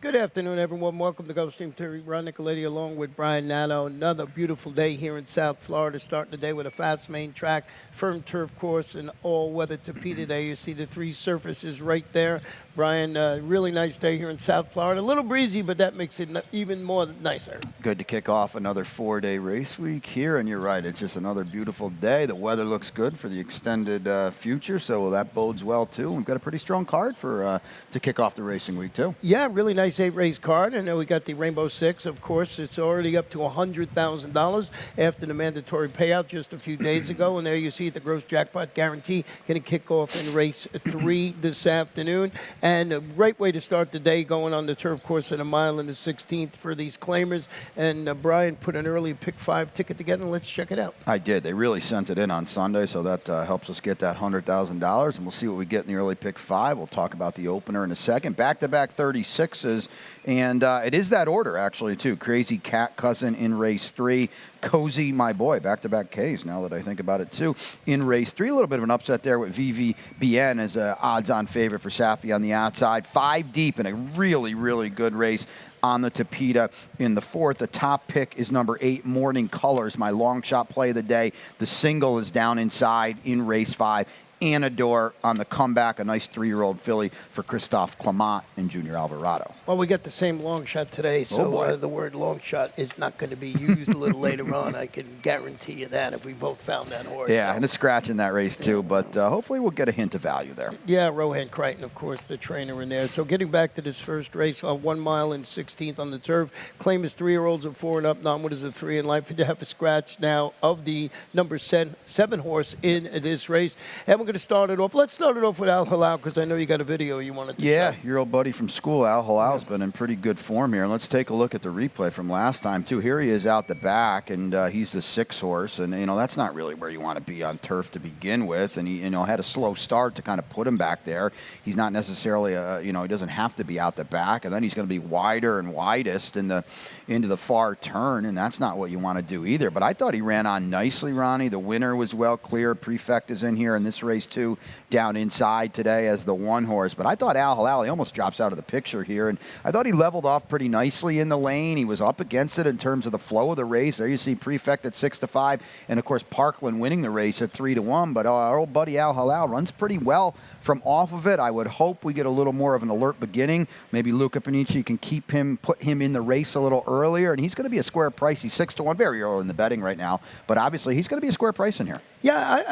Good afternoon, everyone. Welcome to Gulfstream. Terry Ron Nicoletti along with Brian Nato. Another beautiful day here in South Florida. Starting the day with a fast main track, firm turf course, and all-weather Tapeta Day. You see the three surfaces right there. Brian, really nice day here in South Florida. A little breezy, but that makes it even more nicer. Good to kick off another four-day race week here, and you're right, it's just another beautiful day. The weather looks good for the extended future, so that bodes well too. We've got a pretty strong card for to kick off the racing week too. Yeah, really nice 8-race card. And then we got the Rainbow Six, of course. It's already up to $100,000 after the mandatory payout just a few days ago. And there you see the gross jackpot guarantee going to kick off in race 3 this afternoon. And a great way to start the day going on the turf course at a mile in the 16th for these claimers. And Brian put an early pick 5 ticket together. Let's check it out. I did. They really sent it in on Sunday, so that helps us get that $100,000. And we'll see what we get in the early pick 5. We'll talk about the opener in a second. Back-to-back 36s. And it is that order, actually, too. Crazy Cat Cousin in race 3. Cozy, my boy, back-to-back Ks, now that I think about it, too, in race 3. A little bit of an upset there with VVBN as an odds-on favorite for Safi on the outside. 5 deep in a really, really good race on the Tapeta in the 4th. The top pick is number 8, Morning Colors, my long shot play of the day. The single is down inside in race 5. Anador on the comeback, a nice 3-year-old filly for Christophe Clement and Junior Alvarado. Well, we got the same long shot today, so the word long shot is not going to be used a little later on. I can guarantee you that if we both found that horse. Yeah, so. And a scratch in that race too, but hopefully we'll get a hint of value there. Yeah, Rohan Crichton, of course, the trainer in there. So getting back to this first race, 1 mile and 16th on the turf. Claim is 3-year-olds of 4 and up, non-winners of 3 in life. You have a scratch now of the number 7 horse in this race. And we're going to start it off. Let's start it off with Al Hilal because I know you got a video you wanted to show. Your old buddy from school, Al Hilal's been in pretty good form here. And let's take a look at the replay from last time, too. Here he is out the back, and he's the 6 horse. And, that's not really where you want to be on turf to begin with. And he, had a slow start to kind of put him back there. He's not necessarily, he doesn't have to be out the back. And then he's going to be wider and widest into the far turn, and that's not what you want to do either. But I thought he ran on nicely, Ronnie. The winner was well clear. Prefect is in here in this race, too, down inside today as the 1 horse. But I thought Al Hilal, he almost drops out of the picture here. And I thought he leveled off pretty nicely in the lane. He was up against it in terms of the flow of the race. There you see Prefect at 6-5. And, of course, Parkland winning the race at 3-1. But our old buddy Al Hilal runs pretty well from off of it. I would hope we get a little more of an alert beginning. Maybe Luca Panici can put him in the race a little earlier. And he's going to be a square price. He's 6-1, very early in the betting right now. But obviously he's going to be a square price in here. Yeah,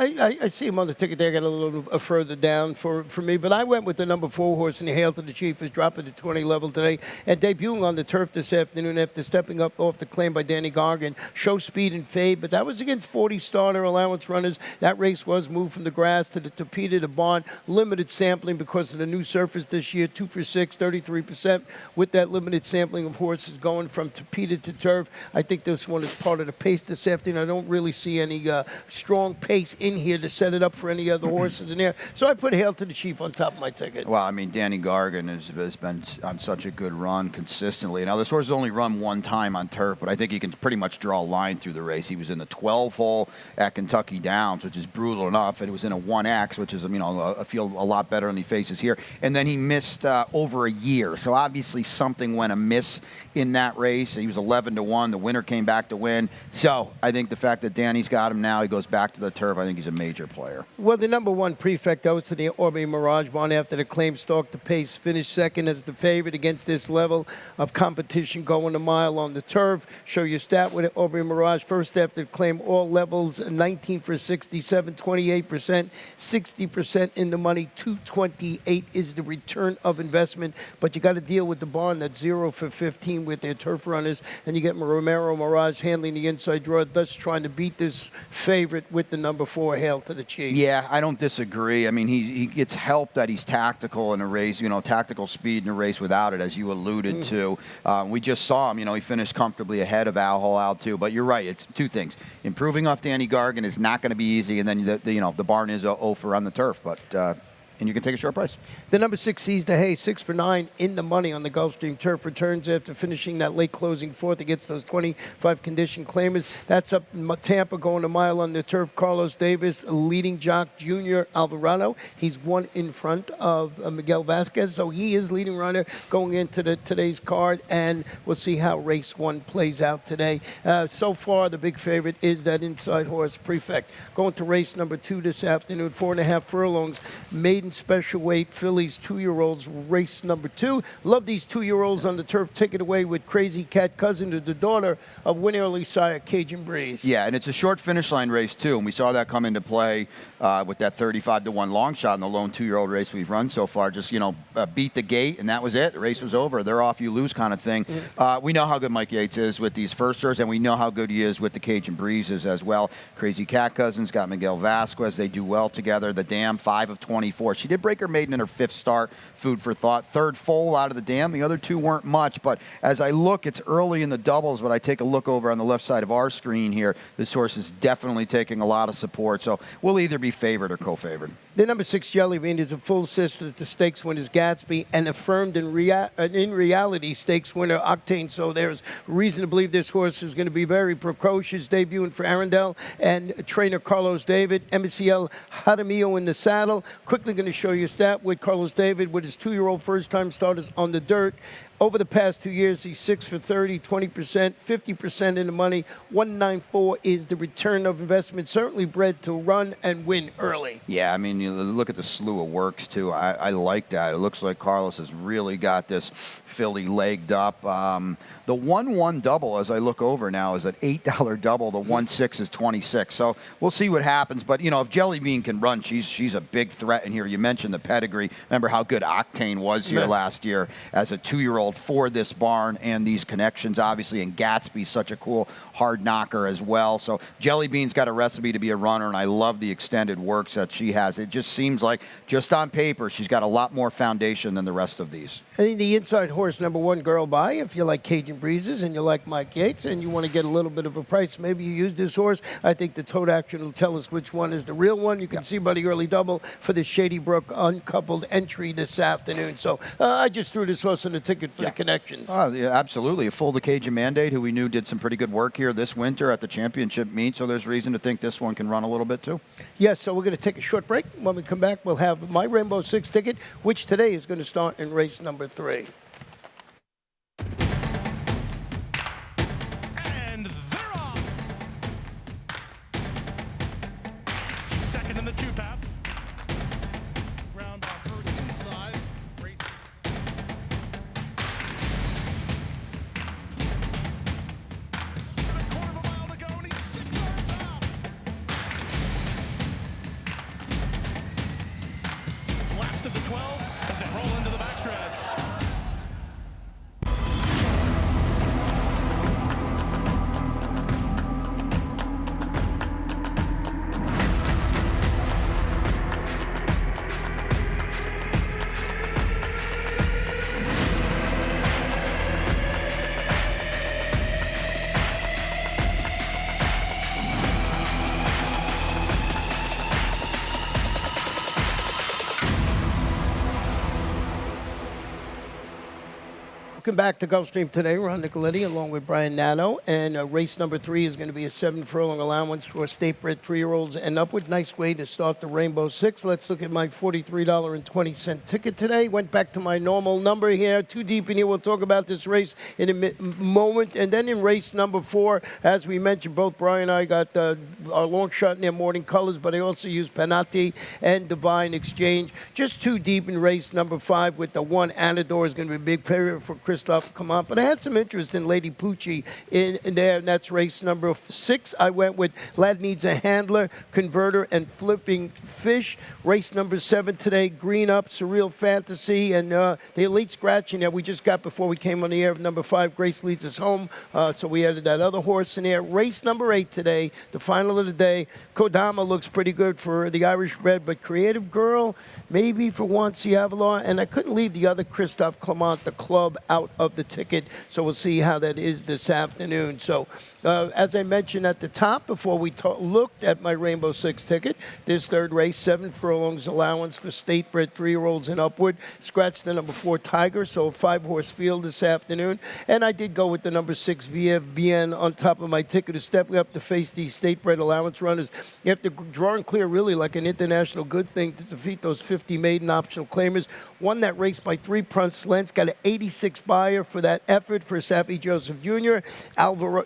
I see him on the ticket there, got a little further down for me. But I went with the number 4 horse, and the Hail to the Chief is dropping to 20 level today and debuting on the turf this afternoon after stepping up off the claim by Danny Gargan. Show speed and fade, but that was against 40 starter allowance runners. That race was moved from the grass to the Tapeta to barn. Limited sampling because of the new surface this year, 2 for 6, 33% with that limited sampling of horses going from Tapeta to turf. I think this one is part of the pace this afternoon. I don't really see any strong pace in here to set it up for any other horses in there. So I put Hail to the Chief on top of my ticket. Well, I mean, Danny Gargan has been on such a good run consistently. Now, this horse has only run 1 time on turf, but I think he can pretty much draw a line through the race. He was in the 12 hole at Kentucky Downs, which is brutal enough, and it was in a 1X, which is, I feel a lot better than he faces here. And then he missed over a year. So obviously something went amiss in that race. He was 11-1. The winner came back to win. So I think the fact that Danny's got him now, he goes back to the turf. I think he's a major player. Well, the number 1 Prefect goes to the Orbe Mirage barn after the claim stalked the pace. Finished second as the favorite against this level of competition going a mile on the turf. Show your stat with Orbe Mirage. First after the claim, all levels, 19 for 67, 28%, 60% in the money. 228 is the return of investment. But you got to deal with the barn that's 0 for 15 with their turf runners. And you get Romero Mirage handling the inside draw, thus trying to beat this favorite with the number 4 Hail to the Chief. Yeah, I don't disagree. I mean, he gets help that he's tactical in a race, tactical speed in a race without it, as you alluded to. We just saw him, he finished comfortably ahead of Al Hilal, too. But you're right, it's 2 things. Improving off Danny Gargan is not going to be easy, and then, the barn is 0 for on the turf. But and you can take a short price. The number 6 sees the hay, 6 for 9 in the money on the Gulfstream turf. Returns after finishing that late closing fourth against those 25 condition claimers. That's up in Tampa, going a mile on the turf. Carlos Davis, leading jock, Junior Alvarado. He's one in front of Miguel Vasquez, so he is leading runner going into today's card, and we'll see how race 1 plays out today. So far, the big favorite is that inside horse, Prefect. Going to race number 2 this afternoon, 4.5 furlongs, maiden special weight, fillies, 2-year-olds, race number 2. Love these 2-year-olds on the turf. Take it away with Crazy Cat Cousin, to the daughter of Winnie Early Sire, Cajun Breeze. Yeah, and it's a short finish line race, too, and we saw that come into play with that 35-1 long shot in the lone 2-year-old race we've run so far. Just, beat the gate, and that was it. The race was over. They're off, you lose kind of thing. We know how good Mike Yates is with these firsters, and we know how good he is with the Cajun Breezes as well. Crazy Cat Cousins got Miguel Vasquez. They do well together. The Dam, 5 of 24. She did break her maiden in her 5th start. Food for thought. 3rd foal out of the Dam. The other 2 weren't much, but as I look, it's early in the doubles, but I take a look over on the left side of our screen here. This horse is definitely taking a lot of support, so we'll either be favored or co-favored. The number 6 Jelly Bean is a full sister to stakes winners Gatsby and affirmed in reality stakes winner Octane. So there's reason to believe this horse is going to be very precocious. Debuting for Arundel and trainer Carlos David. MCL Jaramillo in the saddle. Quickly going to show you a stat with Carlos David with his 2-year-old first-time starters on the dirt. Over the past 2 years, he's 6 for 30, 20%, 50% in the money. 194 is the return of investment. Certainly bred to run and win early. Yeah, I mean, you look at the slew of works, too. I like that. It looks like Carlos has really got this filly legged up. The 1-1 double, as I look over now, is an $8 double. The 1-6 is 26. So we'll see what happens. But, if Jelly Bean can run, she's a big threat in here. You mentioned the pedigree. Remember how good Octane was here last year as a 2-year-old for this barn, and these connections, obviously, and Gatsby's such a cool hard knocker as well. So Jelly Bean's got a recipe to be a runner, and I love the extended works that she has. It just seems like, just on paper, she's got a lot more foundation than the rest of these. I think the inside horse, number 1, Girl By, if you like Cajun Breezes and you like Mike Yates and you want to get a little bit of a price, maybe you use this horse. I think the tote action will tell us which one is the real one. You can see by the early double for the Shady Brook uncoupled entry this afternoon. So I just threw this horse on the ticket for the connections. Yeah, absolutely. A full the Cajun Mandate, who we knew did some pretty good work here this winter at the championship meet, so there's reason to think this one can run a little bit too. Yes, so we're going to take a short break. When we come back, we'll have my Rainbow 6 ticket, which today is going to start in race number 3. And they're off. Second in the 2-path. Round by first inside. Race. And a quarter of a mile to go, and he's 6 on top. Last of the 12 as they roll into the backstretch. Welcome back to Gulfstream today. Ron Nicoletti along with Brian Nato. And race number 3 is going to be a 7 furlong allowance for state-bred 3-year-olds and upward. Nice way to start the Rainbow 6. Let's look at my $43.20 ticket today. Went back to my normal number here. Too deep in here. We'll talk about this race in a moment. And then in race number 4, as we mentioned, both Brian and I got our long shot in their morning colors, but I also used Panati and Divine Exchange. Just too deep in race number 5 with the 1 Anador is going to be a big favorite for Christoph. Come on. But I had some interest in Lady Poochie in there, and that's race number 6. I went with Lad Needs a Handler, Converter, and Flipping Fish. Race number 7 today, Green Up, Surreal Fantasy, and the elite scratching that we just got before we came on the air of number 5, Grace Leads Us Home. So we added that other horse in there. Race number 8 today, the final of the day. Kodama looks pretty good for the Irish bred, but Creative Girl, maybe for Wansi Avalon, and I couldn't leave the other Christophe Clement, the club, out of the ticket, so we'll see how that is this afternoon. So As I mentioned at the top before we looked at my Rainbow Six ticket, this third race, 7 furlongs allowance for state-bred 3-year-olds and upward. Scratched the number 4 Tiger, so a 5-horse field this afternoon. And I did go with the number 6 VFBN on top of my ticket to step up to face these state-bred allowance runners. You have to draw and clear really like an international good thing to defeat those 50 maiden optional claimers. Won that race by 3 punts lengths, got an 86 buyer for that effort for Sappy Joseph Jr.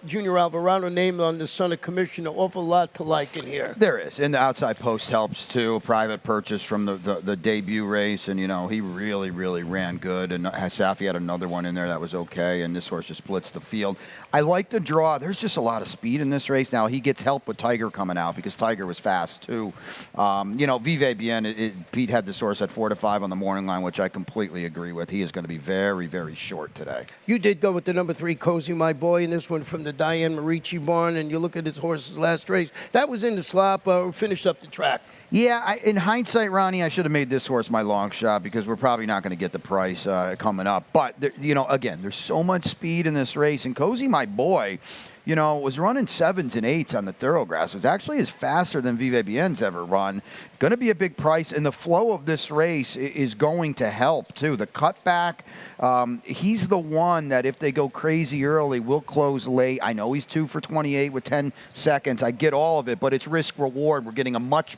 Junior Alvarado named on the son of commissioner. Awful lot to like in here. There is, and the outside post helps too. A private purchase from the debut race, and he really ran good. And Safi had another one in there that was okay, and this horse just splits the field. I like the draw. There's just a lot of speed in this race. Now he gets help with Tiger coming out because Tiger was fast too. Vive Bien, Pete had this horse at 4-5 on the morning line, which I completely agree with. He is going to be very short today. You did go with the number 3 Cozy My Boy in this one from the Diane Marici barn, and you look at his horse's last race. That was in the slop, finished up the track. Yeah, in hindsight, Ronnie, I should have made this horse my long shot because we're probably not going to get the price coming up. But, again, there's so much speed in this race. And Cozy My Boy, was running 7s and 8s on the thoroughgrass. It was actually is faster than Vive Bien's ever run. Going to be a big price, and the flow of this race is going to help, too. The cutback, he's the one that if they go crazy early, will close late. I know he's 2 for 28 with 10 seconds. I get all of it, but it's risk-reward. We're getting a much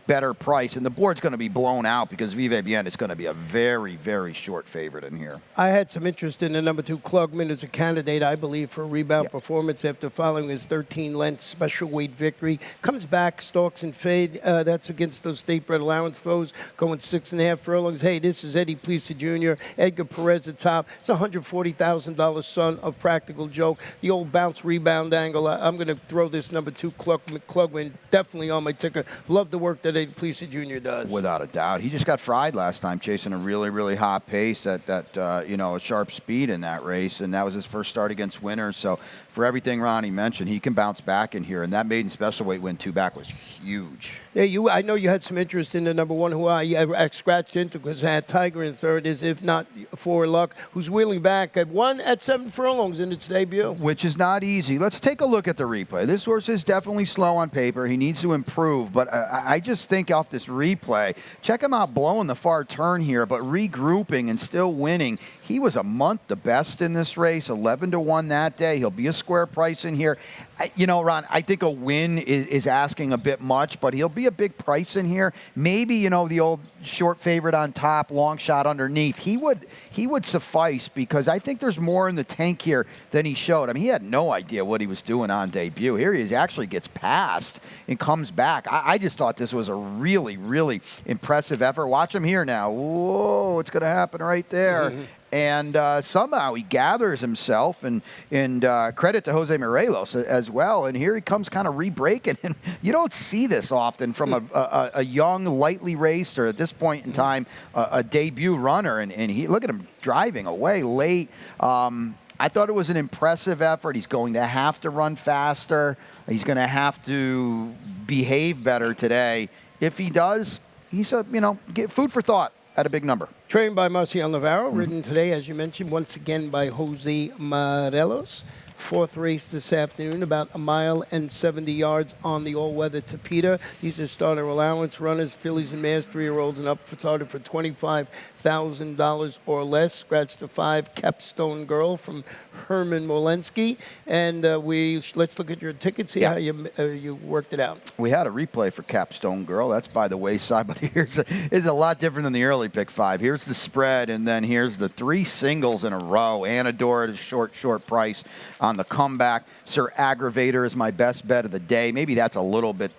better price, and the board's going to be blown out because Vive Bien is going to be a very short favorite in here. I had some interest in the number 2 Klugman as a candidate, I believe, for a rebound performance after following his 13-length special weight victory. Comes back, stalks and fade. That's against those state-bred allowance foes, going 6.5 furlongs. Hey, this is Eddie Plisa Jr., Edgar Perez at top. It's a $140,000 son of Practical Joke. The old bounce rebound angle. I'm going to throw this number 2 Klugman definitely on my ticker. Love the work that Eddie Plisa Jr. does. Without a doubt. He just got fried last time, chasing a really hot pace at a sharp speed in that race, and that was his first start against winners. So for everything Ronnie mentioned, he can bounce back in here, and that maiden special weight win 2 back was huge. Yeah, I know you had some interest in the number 1 who I scratched into because I had Tiger in third, is if not for luck, who's wheeling back at 7 furlongs in its debut. Which is not easy. Let's take a look at the replay. This horse is definitely slow on paper. He needs to improve, but I just think off this replay, check him out blowing the far turn here, but regrouping and still winning. He was a month the best in this race, 11-1 that day. He'll be a square price in here. Ron, I think a win is asking a bit much, but he'll be a big price in here. Maybe, the old short favorite on top, long shot underneath. He would suffice because I think there's more in the tank here than he showed. I mean, he had no idea what he was doing on debut. Here he is, actually gets past and comes back. I just thought this was a really impressive effort. Watch him here now. Whoa, what's going to happen right there? Mm-hmm. And somehow he gathers himself, and credit to Jose Morelos as well. And here he comes kind of re-breaking. And you don't see this often from a young, lightly raced, or at this point in time, a debut runner. And he look at him driving away late. I thought it was an impressive effort. He's going to have to run faster. He's going to have to behave better today. If he does, he's get food for thought at a big number. Trained by Marcial Navarro, ridden today, as you mentioned, once again by Jose Morelos. 4th race this afternoon, about 1 mile and 70 yards on the all-weather Tapeta. These are starter allowance runners, fillies and mares, 3-year-olds and up, started for $25,000 or less. Scratch the 5 Capstone Girl from Herman Molensky. And let's look at your tickets, see how you worked it out. We had a replay for Capstone Girl. That's by the wayside, but here's a lot different than the early pick 5. Here's the spread, and then here's the 3 singles in a row. Anador at a short price on the comeback. Sir Aggravator is my best bet of the day. Maybe that's a little bit.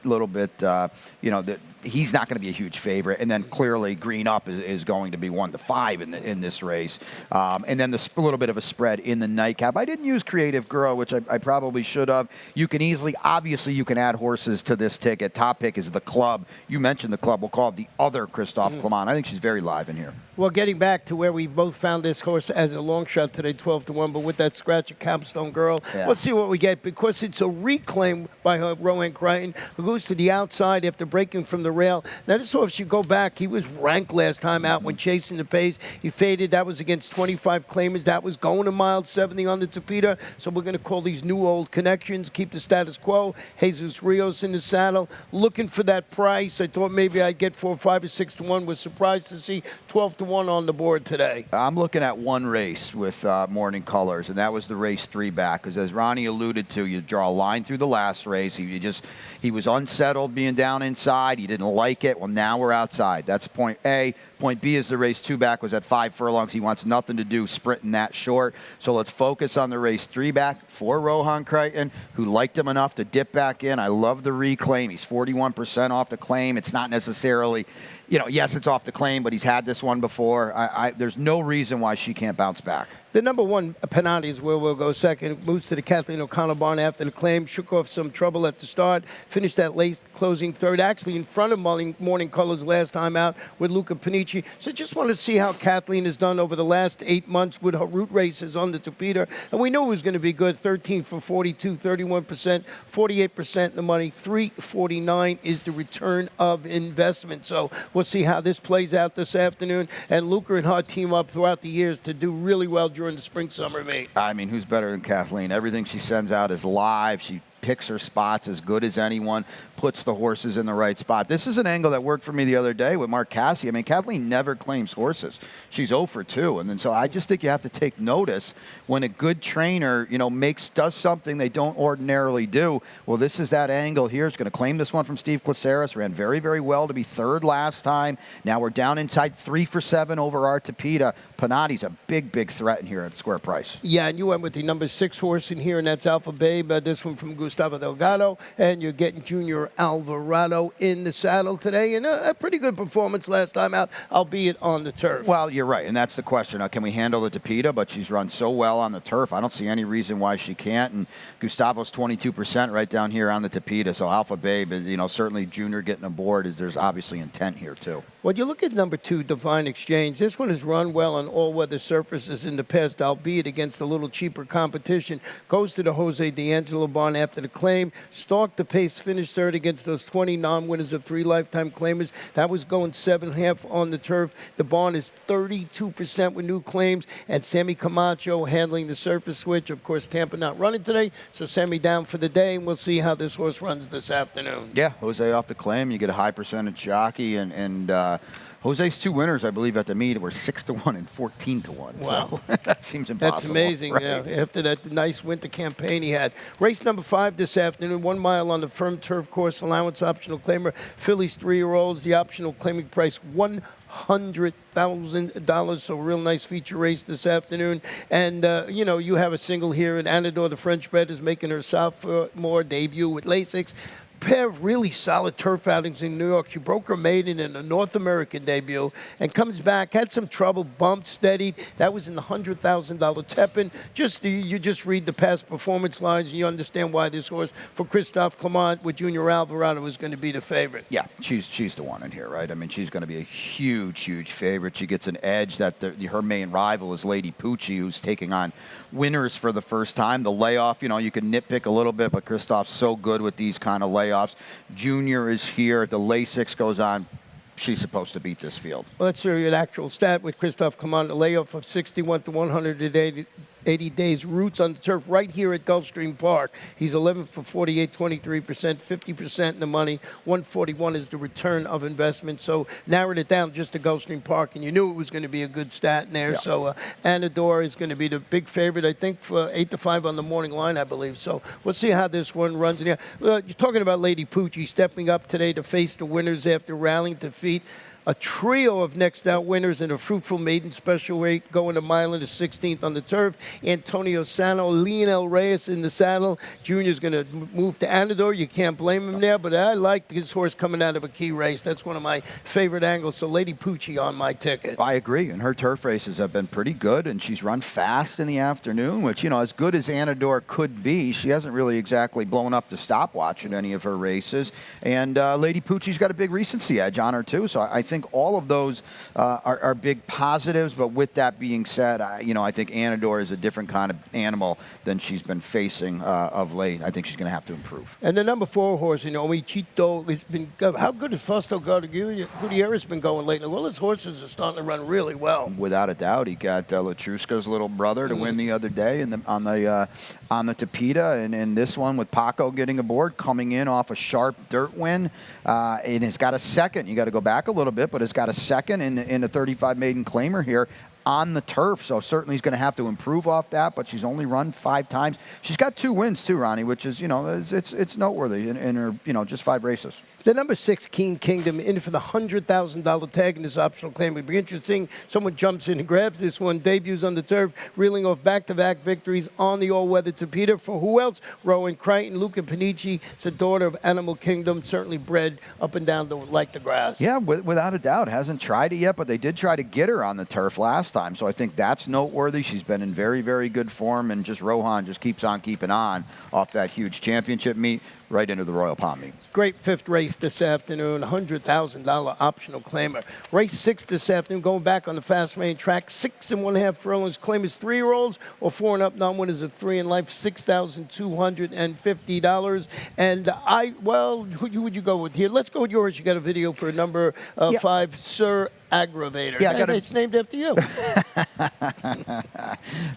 He's not going to be a huge favorite, and then clearly Green Up is going to be 1-5 in this race, and then a little bit of a spread in the nightcap. I didn't use Creative Girl, which I probably should have. You can obviously you can add horses to this ticket. Top pick is the Club. You mentioned the Club. We'll call it the other Christophe Clement. I think she's very live in here. Well, getting back to where we both found this horse as a long shot today, 12-1, but with that scratch of Capstone Girl, let's see what we get, because it's a reclaim by Rowan Crichton, who goes to the outside after breaking from the the rail. Now, this horse, you go back, he was ranked last time out when chasing the pace. He faded. That was against 25 claimers. That was going a mile 70 on the Tapeta. So we're going to call these new old connections, keep the status quo. Jesus Rios in the saddle, looking for that price. I thought maybe I'd get 4, 5, or 6 to 1. Was surprised to see 12 to 1 on the board today. I'm looking at one race with Morning Colors, and that was the race 3 back. Because as Ronnie alluded to, you draw a line through the last race. He was unsettled being down inside. He didn't like it. Well, now we're outside. That's point A. Point B is the race 2 back was at 5 furlongs. He wants nothing to do sprinting that short. So let's focus on the race 3 back for Rohan Crichton, who liked him enough to dip back in. I love the reclaim. He's 41% off the claim. It's not necessarily, yes, it's off the claim, but he's had this one before. There's no reason why she can't bounce back. The number 1, Panati, is where we'll go second. Moves to the Kathleen O'Connell barn after the claim. Shook off some trouble at the start. Finished that late closing third. Actually in front of Morning Colors last time out with Luca Panici. So just want to see how Kathleen has done over the last 8 months with her route races on the Tapeta. And we knew it was going to be good. 13 for 42, 31%, 48% in the money. 349 is the return of investment. So we'll see how this plays out this afternoon. And Luca and her team up throughout the years to do really well during the spring-summer meet. I mean, who's better than Kathleen? Everything she sends out is live. She picks her spots as good as anyone, puts the horses in the right spot. This is an angle that worked for me the other day with Mark Cassidy. I mean, Kathleen never claims horses. She's 0 for 2. And then so I just think you have to take notice when a good trainer, does something they don't ordinarily do. Well, this is that angle here. It's going to claim this one from Steve Placeris. Ran very, very well to be 3rd last time. Now we're down inside 3 for 7 over our Tapeta. Panati's a big, big threat in here at square price. Yeah, and you went with the number 6 horse in here, and that's Alpha Babe. This one from Gustavo Delgado, and you're getting Junior Alvarado in the saddle today, and a pretty good performance last time out, albeit on the turf. Well, you're right, and that's the question. Now, can we handle the Tapeta? But she's run so well on the turf. I don't see any reason why she can't, and Gustavo's 22% right down here on the Tapeta, so Alpha Babe, certainly Junior getting aboard, there's obviously intent here, too. When you look at number 2, Divine Exchange, this one has run well on all-weather surfaces in the past, albeit against a little cheaper competition. Goes to the Jose D'Angelo barn after the claim. Stalked the pace, finished 3rd against those 20 non-winners of 3 lifetime claimers. That was going 7.5 on the turf. The barn is 32% with new claims, and Sammy Camacho handling the surface switch. Of course, Tampa not running today, so Sammy down for the day, and we'll see how this horse runs this afternoon. Yeah, Jose off the claim. You get a high percentage jockey, and Jose's 2 winners, I believe, at the meet were 6 to 1 and 14 to 1. Wow. So that seems impossible. That's amazing, right? yeah, after that nice winter campaign he had. Race number 5 this afternoon, 1 mile on the firm turf course, allowance optional claimer, Phillies 3-year-olds, the optional claiming price $100,000, so a real nice feature race this afternoon. And, you have a single here, and Anador, the French bred, is making her sophomore debut with Lasix. Pair of really solid turf outings in New York. She broke her maiden in a North American debut and comes back, had some trouble, bumped, steadied. That was in the $100,000 Tepin. You just read the past performance lines and you understand why this horse for Christophe Clement with Junior Alvarado is going to be the favorite. Yeah, she's the one in here, right? I mean, she's going to be a huge, huge favorite. She gets an edge that her main rival is Lady Pucci, who's taking on winners for the first time. The layoff, you can nitpick a little bit, but Christophe's so good with these kind of layoffs. Junior is here. The Lasix goes on. She's supposed to beat this field. Well, let's show you an actual stat with Christophe Clement, a layoff of 61 to 180 days, roots on the turf right here at Gulfstream Park. He's 11 for 48, 23%, 50% in the money. 141 is the return of investment. So narrowed it down just to Gulfstream Park, and you knew it was going to be a good stat in there. Yeah. So Anador is going to be the big favorite, I think, for 8 to 5 on the morning line, I believe. So we'll see how this one runs in here. You're talking about Lady Pucci stepping up today to face the winners after rallying defeat. A trio of next out winners in a fruitful maiden special weight going a mile in the 16th on the turf. Antonio Sano, Lionel Reyes in the saddle. Junior's going to move to Anador. You can't blame him there, but I like this horse coming out of a key race. That's one of my favorite angles. So Lady Pucci on my ticket. I agree, and her turf races have been pretty good, and she's run fast in the afternoon, which, as good as Anador could be, she hasn't really exactly blown up the stopwatch in any of her races. And Lady Pucci's got a big recency edge on her, too, so I think all of those are big positives. But with that being said, I think Anador is a different kind of animal than she's been facing of late. I think she's going to have to improve. And the number 4 horse, Chito, has been. How good has Fausto Gutierrez been going lately? Well, his horses are starting to run really well. Without a doubt, he got Latruska's little brother to win the other day on the Tapeta, and this one with Paco getting aboard, coming in off a sharp dirt win, and has got a second. You got to go back a little bit, but has got a second in a 35 maiden claimer here on the turf, so certainly he's going to have to improve off that, but she's only run 5 times. She's got 2 wins too, Ronnie, which is, it's noteworthy in her, just 5 races. The number 6, Keen Kingdom, in for the $100,000 tag in this optional claim. It'd be interesting. Someone jumps in and grabs this one, debuts on the turf, reeling off back-to-back victories on the all-weather Tapeta. For who else? Rowan Crichton, Luca Panici. It's a daughter of Animal Kingdom, certainly bred up and down like the grass. Yeah, without a doubt. Hasn't tried it yet, but they did try to get her on the turf last time, so I think that's noteworthy. She's been in very, very good form, and just Rohan just keeps on keeping on off that huge championship meet right into the Royal Palm meet. Great 5th race this afternoon, $100,000 optional claimer. Race 6 this afternoon, going back on the fast lane track, 6 1/2 furlongs. Claimers 3-year-olds or 4 and up, non-winners of 3 in life, $6,250. And who would you go with here? Let's go with yours. You got a video for number 5, Sir Aggravator. Yeah, it's named after you.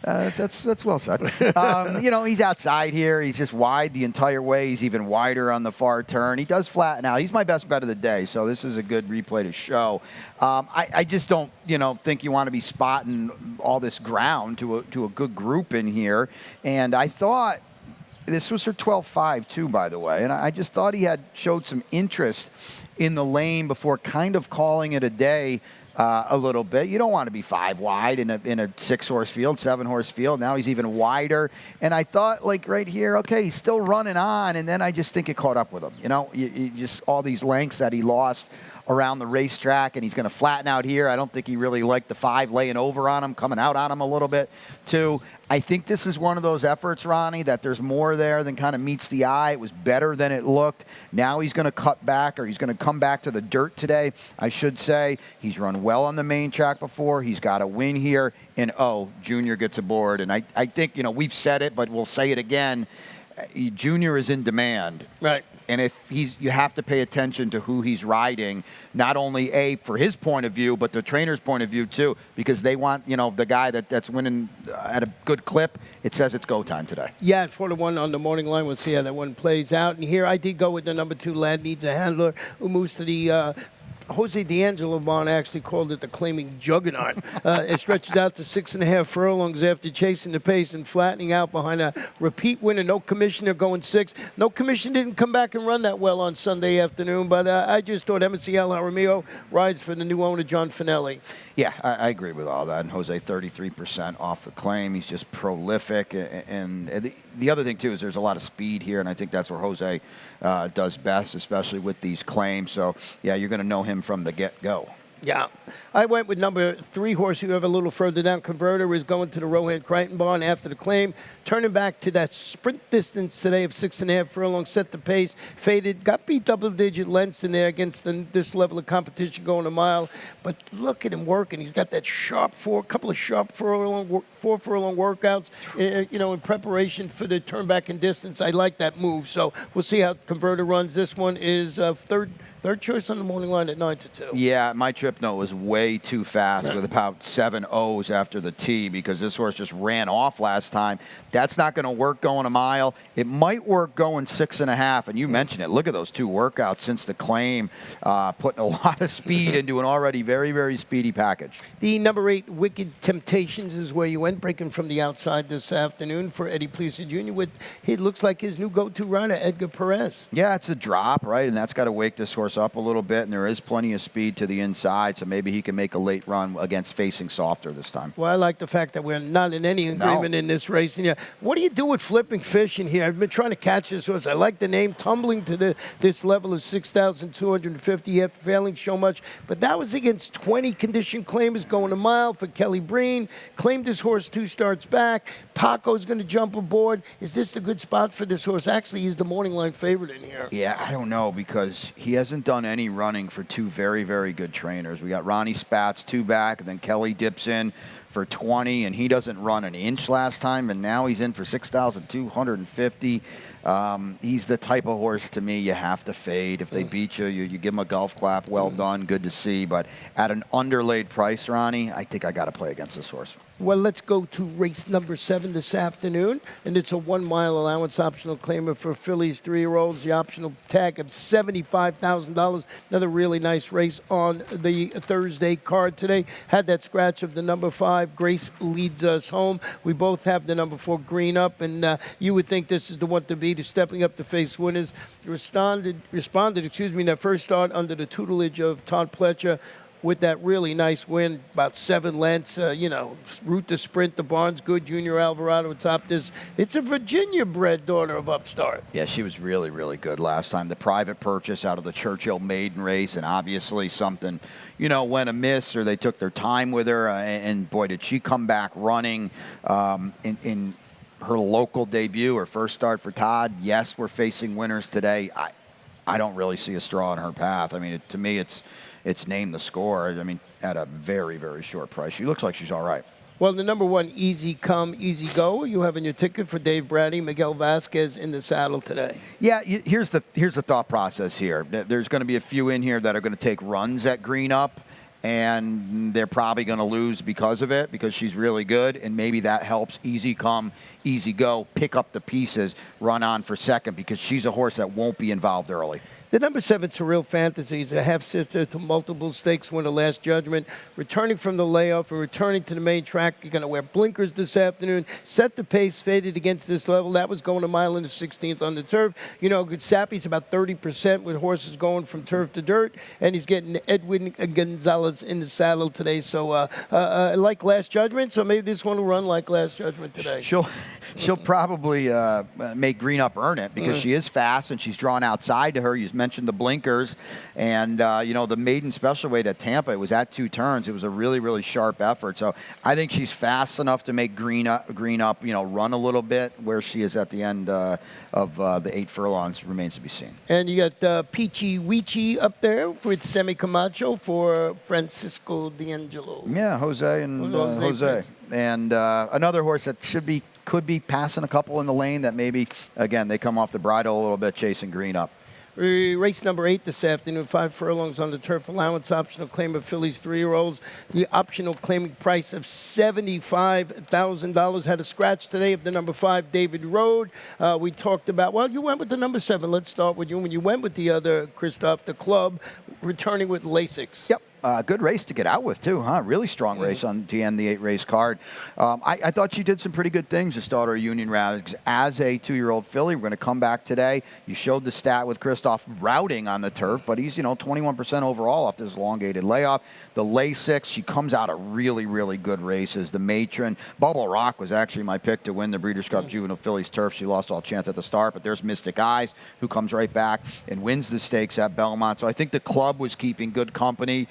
That's well said. He's outside here. He's just wide the entire way. He's even wider on the far turn. He does flatten out. He's my best bet of the day, so this is a good replay to show. I just don't, think you want to be spotting all this ground to a good group in here. And I thought this was her 12.5 too, by the way. And I just thought he had showed some interest in the lane before kind of calling it a day a little bit. You don't want to be 5 wide in a 6-horse field, 7-horse field. Now he's even wider. And I thought, like right here, okay, he's still running on. And then I just think it caught up with him. You just all these lengths that he lost around the racetrack, and he's going to flatten out here. I don't think he really liked the 5 laying over on him, coming out on him a little bit too. I think this is one of those efforts, Ronnie, that there's more there than kind of meets the eye. It was better than it looked. Now he's going to cut back, or he's going to come back to the dirt today, I should say. He's run well on the main track before. He's got a win here, and Junior gets aboard. And I think, we've said it, but we'll say it again. Junior is in demand. Right. And if you have to pay attention to who he's riding, not only for his point of view, but the trainer's point of view too, because they want, the guy that's winning at a good clip. It says it's go time today. Yeah, at 4-1 on the morning line. We'll see how that one plays out. And here I did go with the number 2, Lad Needs a Handler, who moves to the Jose D'Angelo Bond actually called it the claiming juggernaut. It stretches out to 6.5 furlongs after chasing the pace and flattening out behind a repeat winner. No commissioner going 6. No commission didn't come back and run that well on Sunday afternoon, but I just thought MSCL Jaramillo rides for the new owner, John Finelli. Yeah, I agree with all that. And Jose, 33% off the claim. He's just prolific. And the other thing, too, is there's a lot of speed here, and I think that's where Jose does best, especially with these claims. So, yeah, you're going to know him from the get-go. Yeah. I went with number 3 horse, who have a little further down. Converter is going to the Rohan Crichton barn after the claim. Turning back to that sprint distance today of 6.5 furlongs, set the pace, faded, got beat double-digit lengths in there against this level of competition going a mile. But look at him working. He's got that couple of sharp 4 furlong workouts, in preparation for the turn back in distance. I like that move. So we'll see how Converter runs. This one is third choice on the morning line at 9-2. Yeah, my trip note was way too fast with about 7 O's after the tee, because this horse just ran off last time. That's not going to work going a mile. It might work going 6.5, and you mentioned it. Look at those 2 workouts since the claim, putting a lot of speed into an already very, very speedy package. The number 8, Wicked Temptations, is where you went, breaking from the outside this afternoon for Eddie Plesa Jr. with, it looks like, his new go-to rider, Edgar Perez. Yeah, it's a drop, right, and that's got to wake this horse up a little bit, and there is plenty of speed to the inside, so maybe he can make a late run against facing softer this time. Well, I like the fact that we're not in any agreement in this race. And what do you do with Flipping Fish in here? I've been trying to catch this horse. I like the name, tumbling to this level of 6,250. Yet failing so much, but that was against 20 condition claimers going a mile for Kelly Breen. Claimed this horse 2 starts back. Paco's going to jump aboard. Is this the good spot for this horse? Actually, he's the morning line favorite in here. Yeah, I don't know, because he hasn't hasn't done any running for two very, very good trainers. We got Ronnie Spatz, 2 back, and then Kelly dips in for 20, and he doesn't run an inch last time, and now he's in for 6,250. He's the type of horse, to me, you have to fade. If they beat you, you give them a golf clap. Well done, good to see. But at an underlaid price, Ronnie, I think I got to play against this horse. Well, let's go to race number 7 this afternoon, and it's a 1 mile allowance optional claimer for Phillies 3-year-olds. The optional tag of $75,000. Another really nice race on the Thursday card today. Had that scratch of the number 5. Grace leads us home. We both have the number 4 Green Up, and you would think this is the one to beat. Stepping up to face winners. Responded in that first start under the tutelage of Todd Pletcher, with that really nice win, about 7 lengths. Route to sprint. The barn's good. Junior Alvarado atop this. It's a Virginia-bred daughter of Upstart. Yeah, she was really, really good last time. The private purchase out of the Churchill maiden race, and obviously something, went amiss, or they took their time with her. And boy, did she come back running in her local debut, her first start for Todd. Yes, we're facing winners today. I don't really see a straw in her path. I mean, to me, it's name the score. I mean, at a very, very short price. She looks like she's all right. Well, the number 1, Easy Come, Easy Go. You having your ticket for Dave Brady, Miguel Vasquez in the saddle today. Yeah, here's the thought process here. There's going to be a few in here that are going to take runs at Green Up, and they're probably going to lose because of it, because she's really good, and maybe that helps Easy Come, Easy Go pick up the pieces, run on for second, because she's a horse that won't be involved early. The number 7, Surreal Fantasy, is a half-sister to multiple stakes winner Last Judgment. Returning from the layoff and returning to the main track, you're going to wear blinkers this afternoon. Set the pace, faded against this level. That was going a mile into 16th on the turf. Sappy's about 30% with horses going from turf to dirt, and he's getting Edwin Gonzalez in the saddle today. So like Last Judgment, so maybe this one will run like Last Judgment today. She'll probably make Green Up earn it, because she is fast and she's drawn outside to her. You mentioned the blinkers, and the maiden special weight at Tampa, it was at 2 turns. It was a really, really sharp effort. So I think she's fast enough to make Green Up, run a little bit. Where she is at the end of the 8 furlongs remains to be seen. And you got Peachy Weechy up there with Semi Camacho for Francisco D'Angelo. Yeah, Jose. And another horse that could be passing a couple in the lane that maybe, again, they come off the bridle a little bit chasing Green Up. Race number 8 this afternoon, 5 furlongs on the turf allowance, optional claim of Phillies 3-year-olds. The optional claiming price of $75,000. Had a scratch today of the number 5, David Road. We talked about, you went with the number 7. Let's start with you. When you went with the other, Christoph, the club, returning with Lasix. Yep. Good race to get out with, too, huh? Really strong race to end the 8-race card. I thought she did some pretty good things to start her Union round. As a 2-year-old filly, we're going to come back today. You showed the stat with Christoph routing on the turf, but he's, 21% overall off this elongated layoff. The Lasix, she comes out of really, really good races. The Matron. Bubble Rock was actually my pick to win the Breeders' Cup Juvenile Fillies Turf. She lost all chance at the start, but there's Mystic Eyes, who comes right back and wins the stakes at Belmont. So I think the club was keeping good company.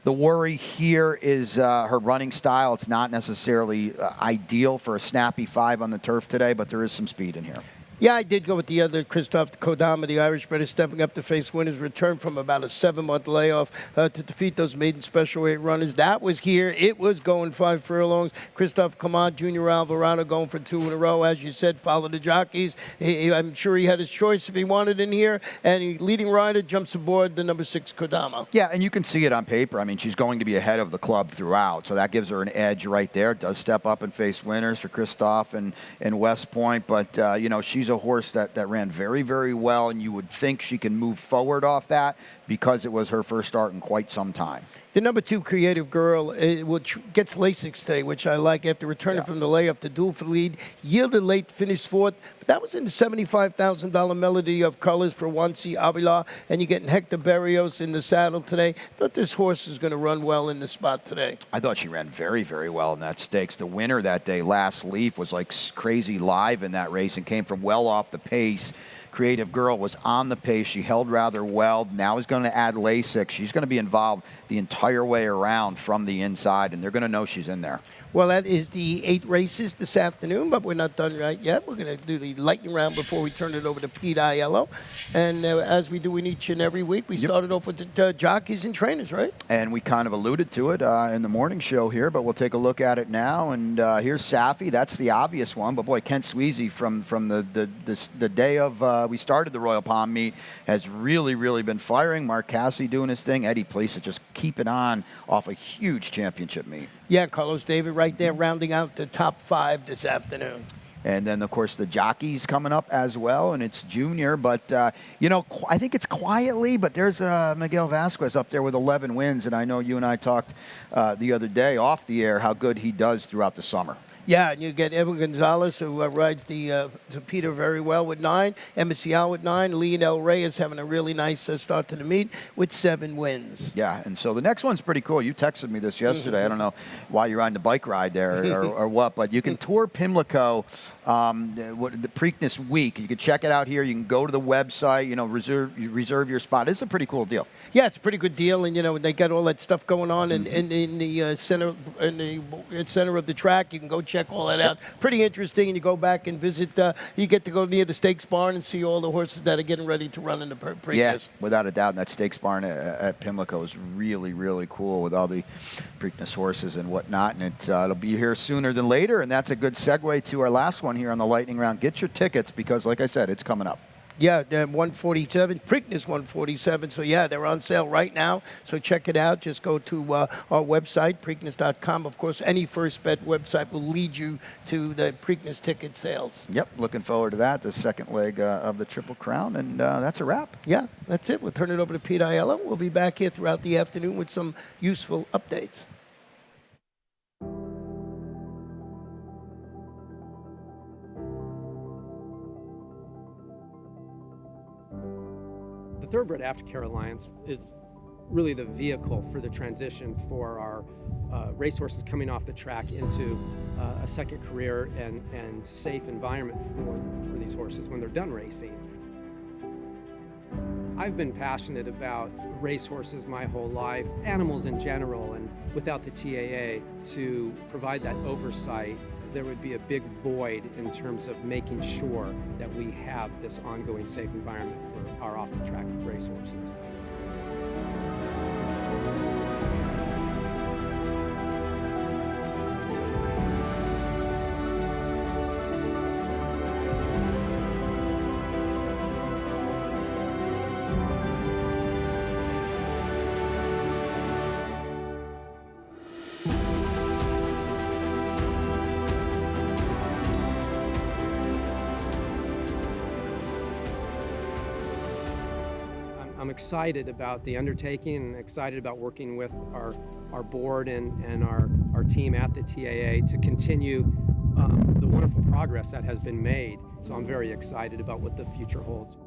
The worry here is her running style. It's not necessarily ideal for a snappy 5 on the turf today, but there is some speed in here. Yeah, I did go with the other, Christoph Kodama, the Irish bred, is stepping up to face winners, returned from about a 7-month layoff to defeat those maiden special weight runners. That was here. It was going 5 furlongs. Christoph Kamad, Junior Alvarado going for 2 in a row. As you said, follow the jockeys. I'm sure he had his choice if he wanted in here. And leading rider jumps aboard the number 6, Kodama. Yeah, and you can see it on paper. I mean, she's going to be ahead of the club throughout, so that gives her an edge right there. Does step up and face winners for Christoph and West Point, but, she's a horse that ran very, very well, and you would think she can move forward off that because it was her first start in quite some time. The number 2, Creative Girl, which gets Lasix today, which I like, after returning from the layoff to duel for lead. Yielded late, finished 4th. But that was in the $75,000 Melody of Colors for Juancy Avila. And you're getting Hector Berrios in the saddle today. Thought this horse is going to run well in the spot today. I thought she ran very, very well in that stakes. The winner that day, Last Leaf, was like crazy live in that race and came from well off the pace. creative girl, was on the pace. She held rather well. Now he's going to add Lasik. She's going to be involved the entire way around from the inside, and they're going to know she's in there. Well, that is the 8 races this afternoon, but we're not done right yet. We're going to do the lightning round before we turn it over to Pete Aiello. And as we do in each and every week, we started off with the jockeys and trainers, right? And we kind of alluded to it in the morning show here, but we'll take a look at it now. And here's Safi. That's the obvious one. But, boy, Kent Sweezy from the day of we started the Royal Palm meet has really, really been firing. Mark Cassidy doing his thing. Eddie Plesa just keep it on off a huge championship meet. Yeah, Carlos David right there rounding out the top 5 this afternoon. And then, of course, the jockeys coming up as well, and it's junior. But, I think it's quietly, but there's Miguel Vasquez up there with 11 wins. And I know you and I talked the other day off the air how good he does throughout the summer. Yeah, and you get Edwin Gonzalez, who rides the Peter very well with 9. Emma Cial with 9. Lionel Reyes having a really nice start to the meet with 7 wins. Yeah, and so the next one's pretty cool. You texted me this yesterday. I don't know why you're on the bike ride there or what, but you can tour Pimlico the Preakness week. You can check it out here. You can go to the website, reserve your spot. It's a pretty cool deal. Yeah, it's a pretty good deal, and they got all that stuff going on in the center of the track. You can go check all that out. Pretty interesting, and you go back and visit. You get to go near the Stakes Barn and see all the horses that are getting ready to run in the Preakness. Yeah, without a doubt, and that Stakes Barn at Pimlico is really, really cool with all the Preakness horses and whatnot, and it'll be here sooner than later, and that's a good segue to our last one here on the Lightning Round. Get your tickets because, like I said, it's coming up. Yeah, 147, Preakness 147. So, yeah, they're on sale right now. So check it out. Just go to our website, Preakness.com. Of course, any First Bet website will lead you to the Preakness ticket sales. Yep, looking forward to that, the second leg of the Triple Crown. And that's a wrap. Yeah, that's it. We'll turn it over to Pete Aiello. We'll be back here throughout the afternoon with some useful updates. The Thoroughbred Aftercare Alliance is really the vehicle for the transition for our racehorses coming off the track into a second career and safe environment for these horses when they're done racing. I've been passionate about racehorses my whole life, animals in general, and without the TAA to provide that oversight, there would be a big void in terms of making sure that we have this ongoing safe environment for our off-the-track racehorses. I'm excited about the undertaking and excited about working with our board and our team at the TAA to continue the wonderful progress that has been made. So I'm very excited about what the future holds.